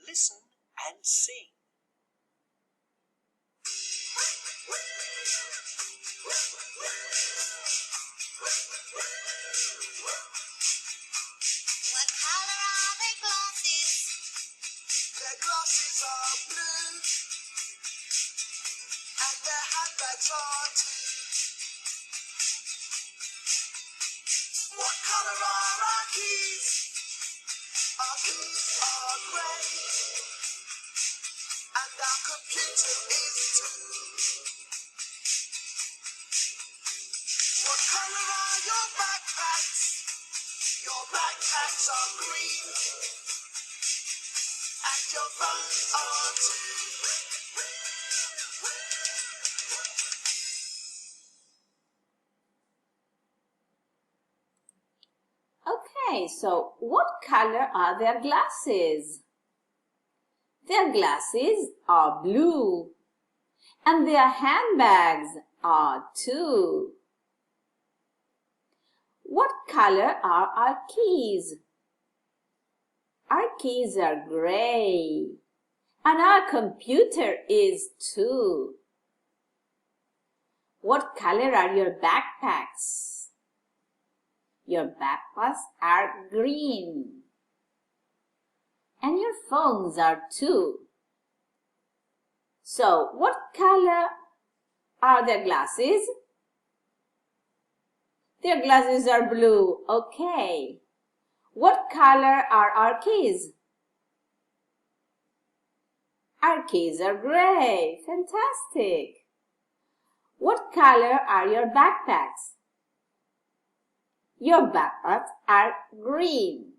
Listen and sing. What color are their glasses? Their glasses are blue, and their handbags are too. What color are our keys? Our keys are grey, and our computer is too. What color are your backpacks? Your backpacks are green, and your phones are too. Okay, so what color are their glasses? Their glasses are blue, and their handbags are too. What color are our keys? Our keys are gray, and our computer is too. What color are your backpacks? Your backpacks are green, and your phones are too. So, what color are their glasses? Their glasses are blue. Okay. What color are our keys? Our keys are gray. Fantastic. What color are your backpacks? Your backpacks are green.